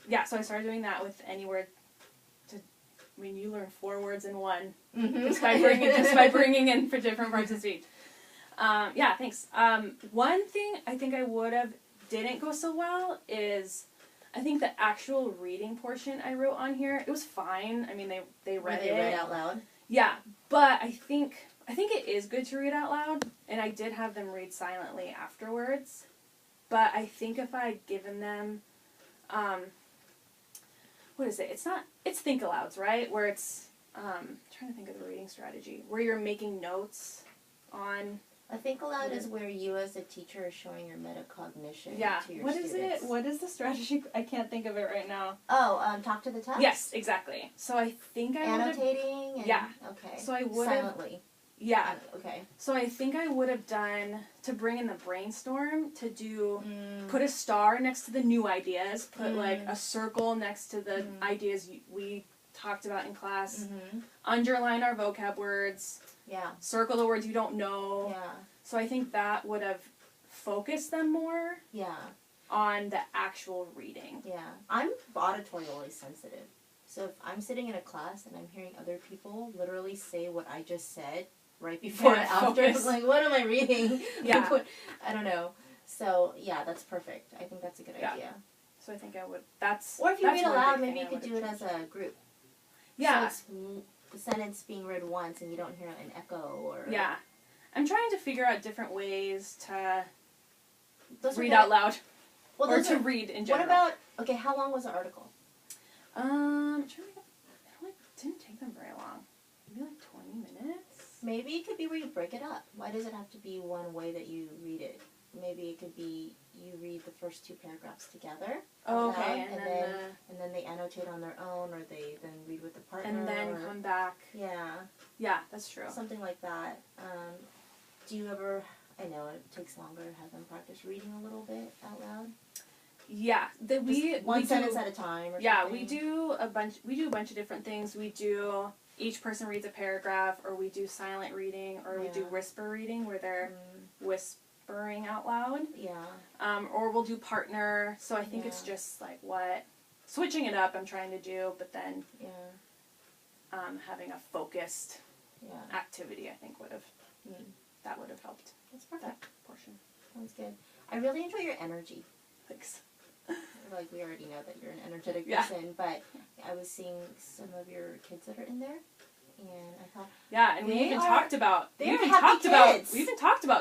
yeah, so I started doing that with any word. You learn 4 words in one just by bringing in for different parts of speech. Yeah, thanks. One thing I think I would have didn't go so well is I think the actual reading portion I wrote on here, it was fine. I mean, they read it. They read out loud? Yeah, but I think it is good to read out loud, and I did have them read silently afterwards. But I think if I had given them, what is it? It's think alouds, right? Where it's, trying to think of the reading strategy, where you're making notes on. I think aloud is where you as a teacher are showing your metacognition to your What students. is it? What is the strategy? I can't think of it right now. Oh, talk to the text? Yes, exactly. So I think I would have... Annotating? And, yeah. Okay. So I would have... Silently? Yeah. Okay. So I think I would have done, to bring in the brainstorm, to do, put a star next to the new ideas, put like a circle next to the ideas we talked about in class, underline our vocab words, circle the words you don't know. Yeah. So I think that would have focused them more on the actual reading. Yeah. I'm auditorially sensitive. So if I'm sitting in a class and I'm hearing other people literally say what I just said right before and after, I'm like, what am I reading? Yeah. I don't know. So, yeah, that's perfect. I think that's a good idea. So I think I would, or if you read aloud, maybe you could do it as a group. Yeah. So it's the sentence being read once and you don't hear an echo or... Yeah. I'm trying to figure out different ways to read out out loud. Well, or to read in general. What about, okay, how long was the article? I'm trying to think it didn't take them very long. Maybe like 20 minutes? Maybe it could be where you break it up. Why does it have to be one way that you read it? Maybe it could be you read the first 2 paragraphs together. Oh, okay. And then they annotate on their own, or they then read with the partner. And then come back. Yeah. Yeah, that's true. Something like that. Do you ever, I know it takes longer, have them practice reading a little bit out loud? Yeah, one sentence at a time. Or yeah, something? we do a bunch of different things. We do each person reads a paragraph, or we do silent reading, or we do whisper reading where they're whispering out loud. Yeah. Or we'll do partner. So I think it's just like switching it up. I'm trying to do, but then having a focused activity, I think would have helped. That's perfect. That portion. Sounds good. I really enjoy your energy. Thanks. Like, we already know that you're an energetic person, but I was seeing some of your kids that are in there, and I thought... Yeah, and we even talked about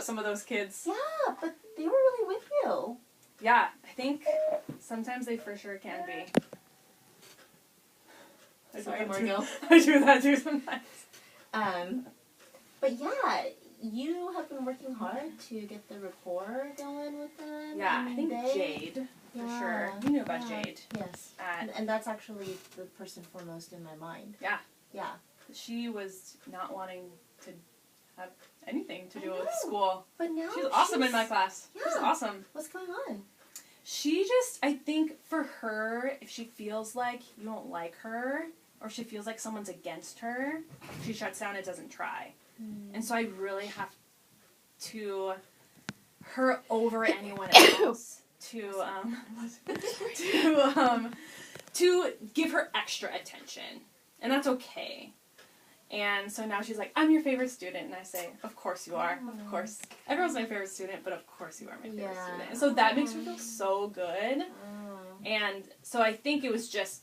some of those kids. Yeah, but they were really with you. Yeah, I think sometimes they for sure can be. Sorry, Margot. I do that too sometimes. But yeah, you have been working hard to get the rapport going with them. Yeah, I think Jade, for sure. You knew about Jade. Yes. And that's actually the person foremost in my mind. Yeah. Yeah. She was not wanting to have anything to do with school. But now she's awesome in my class. Yeah. She's awesome. What's going on? She just, I think for her, if she feels like you don't like her, or she feels like someone's against her, she shuts down and doesn't try. And so I really have to, her over anyone else, to give her extra attention. And that's okay. And so now she's like, I'm your favorite student. And I say, of course you are. Of course. Everyone's my favorite student, but of course you are my favorite student. And so that makes me feel so good. And so I think it was just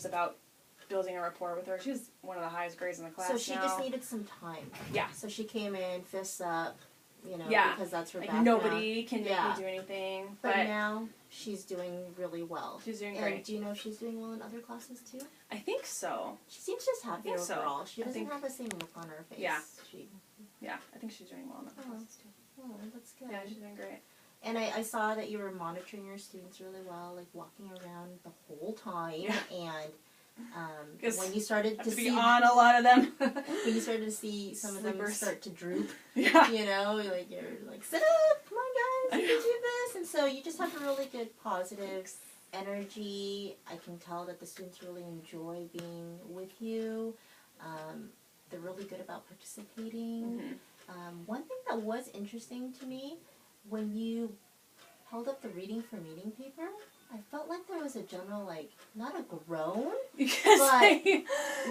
about building a rapport with her. She was one of the highest grades in the class. So she just needed some time. Yeah. So she came in, fists up, because that's her background. Nobody can make me do anything. But now she's doing really well. She's doing great. And do you know if she's doing well in other classes too? I think so. She seems just happy overall. She doesn't have the same look on her face. Yeah. I think she's doing well in the classes too. Oh, that's good. Yeah, she's doing great. And I saw that you were monitoring your students really well, like walking around the whole time. Yeah. And when you started to be on a lot of them, when you started to see some of them start to droop, you're like, sit up, come on guys, you can do this. And so you just have a really good positive energy. I can tell that the students really enjoy being with you. They're really good about participating. One thing that was interesting to me, when you held up the reading for meeting paper, I felt like there was a general, like, not a groan, Because but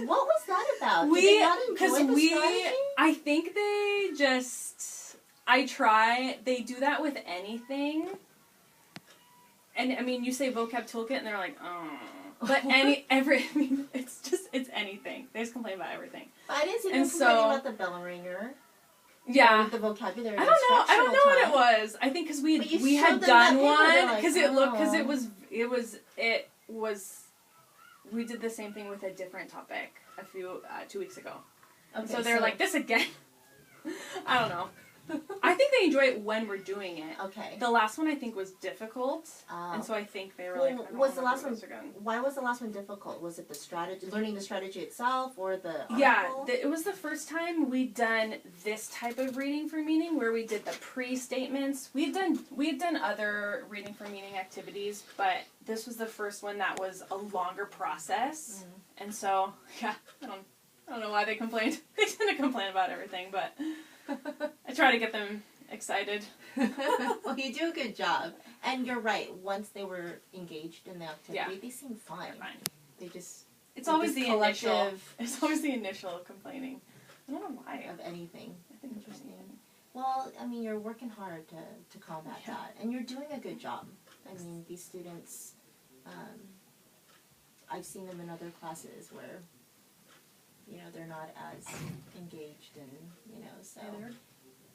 what was that about? Did they not enjoy the strategy? I think they just, they do that with anything. And, I mean, you say vocab toolkit and they're like, oh. But it's anything. They just complain about everything. I didn't see them complaining about the bell ringer. Yeah. The vocabulary. I don't know what it was. I think because we had done one because we did the same thing with a different topic 2 weeks ago. Okay, so they're like, this again. I don't know. I think they enjoy it when we're doing it. Okay. The last one I think was difficult, and so I think they were like, why was the last one difficult? Was it the strategy, learning the strategy itself, or the article? Yeah, it was the first time we'd done this type of reading for meaning, where we did the pre-statements. We've done other reading for meaning activities, but this was the first one that was a longer process, and so yeah, I don't know why they complained. They didn't complain about everything, but I try to get them excited. Well, you do a good job. And you're right. Once they were engaged in the activity, they seemed fine. They just... It's always the initial... It's always the initial complaining. I don't know why. Of anything. I think interesting. Well, I mean, you're working hard to combat that. And you're doing a good job. I mean, these students... I've seen them in other classes where... You know, they're not as engaged and, you know, so... Yeah,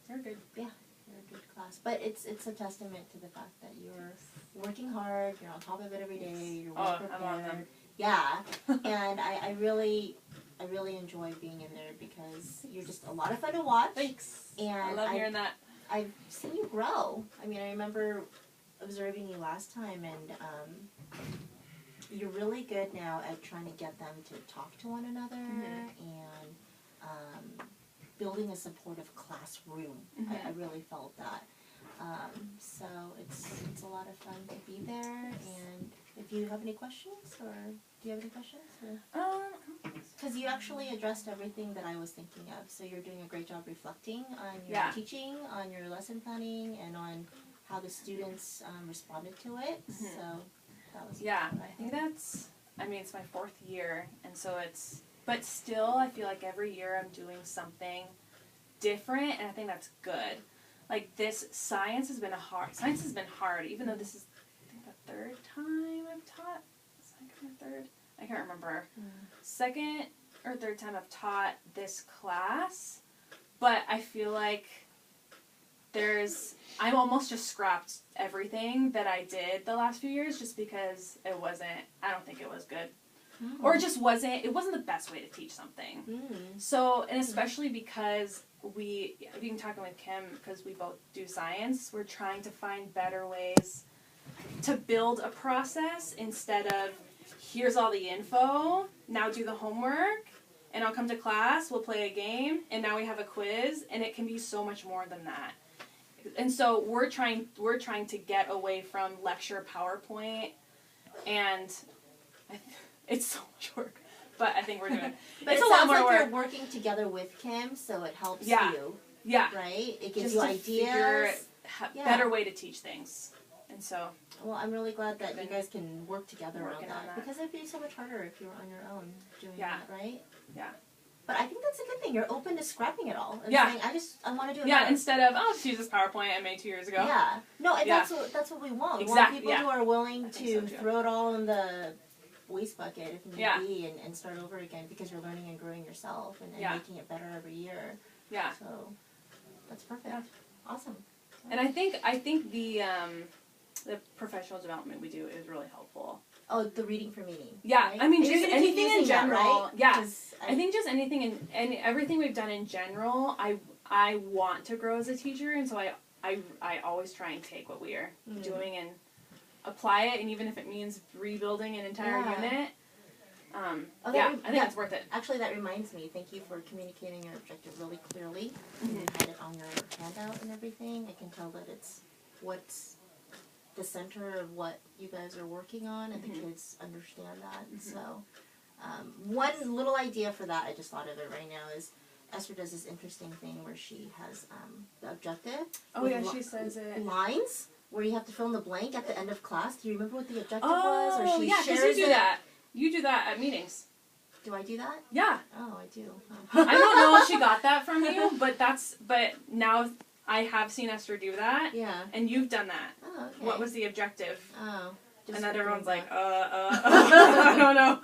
they're good. Yeah, they're a good class. But it's a testament to the fact that you're working hard, you're on top of it every day, you're well prepared. I'm on them. Yeah, and I really enjoy being in there because you're just a lot of fun to watch. Thanks. And I love hearing that. I've seen you grow. I mean, I remember observing you last time, and you're really good now at trying to get them to talk to one another and building a supportive classroom. I really felt that. So it's a lot of fun to be there. And if you have any questions, or do you have any questions? Because you actually addressed everything that I was thinking of. So you're doing a great job reflecting on your teaching, on your lesson planning, and on how the students responded to it. So that was I think that's, I mean, it's my 4th year, and so but still, I feel like every year I'm doing something different, and I think that's good. Like science has been hard, even though this is, I think, the 3rd time I've taught, second or 3rd? I can't remember. 2nd or 3rd time I've taught this class, but I feel like I've almost just scrapped everything that I did the last few years just because I don't think it was good. Or it wasn't the best way to teach something. So, and especially because we've been talking with Kim, because we both do science, we're trying to find better ways to build a process instead of, here's all the info, now do the homework, and I'll come to class, we'll play a game, and now we have a quiz, and it can be so much more than that. And so we're trying to get away from lecture PowerPoint, and it's so much work. But I think we're doing it. But it's a lot more work. You're working together with Kim, so it helps you. Yeah. Right? It gives you ideas. Better way to teach things. And so. Well, I'm really glad that you guys can work together on that. Because it'd be so much harder if you were on your own doing that, right? Yeah. But I think that's a good thing. You're open to scrapping it all. And saying, I want to do it better. Instead of, just use this PowerPoint I made 2 years ago. Yeah. No, and that's what we want. We want people who are willing to throw it all in the waste bucket if need be and start over again, because you're learning and growing yourself and making it better every year. Yeah. So that's perfect. Yeah. Awesome. And I think the professional development we do is really helpful. Oh, the reading for meaning. Yeah, right? I mean, just anything in general. Right? Yeah, I think just anything and everything we've done in general, I want to grow as a teacher, and so I always try and take what we are doing and apply it, and even if it means rebuilding an entire unit. I think it's worth it. Actually, that reminds me. Thank you for communicating your objective really clearly. You had it on your handout and everything. I can tell that it's what's the center of what you guys are working on, and the kids understand that. So, one little idea for that, I just thought of it right now, is Esther does this interesting thing where she has the objective. Oh yeah, she says it. Lines. where you have to fill in the blank at the end of class. Do you remember what the objective was? Or she yeah, because shares you do it. that. You do that at meetings. Do I do that? Yeah. Oh, I do. I don't know if she got that from you, but now I have seen Esther do that. Yeah. And you've done that. Oh, okay. What was the objective? Oh. And then everyone's like, I don't know.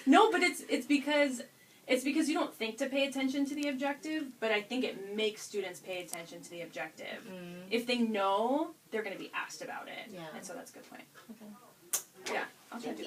No, but it's because you don't think to pay attention to the objective, but I think it makes students pay attention to the objective. Mm. If they know, they're going to be asked about it. Yeah. And so that's a good point. Okay. Yeah, I'll try to do that.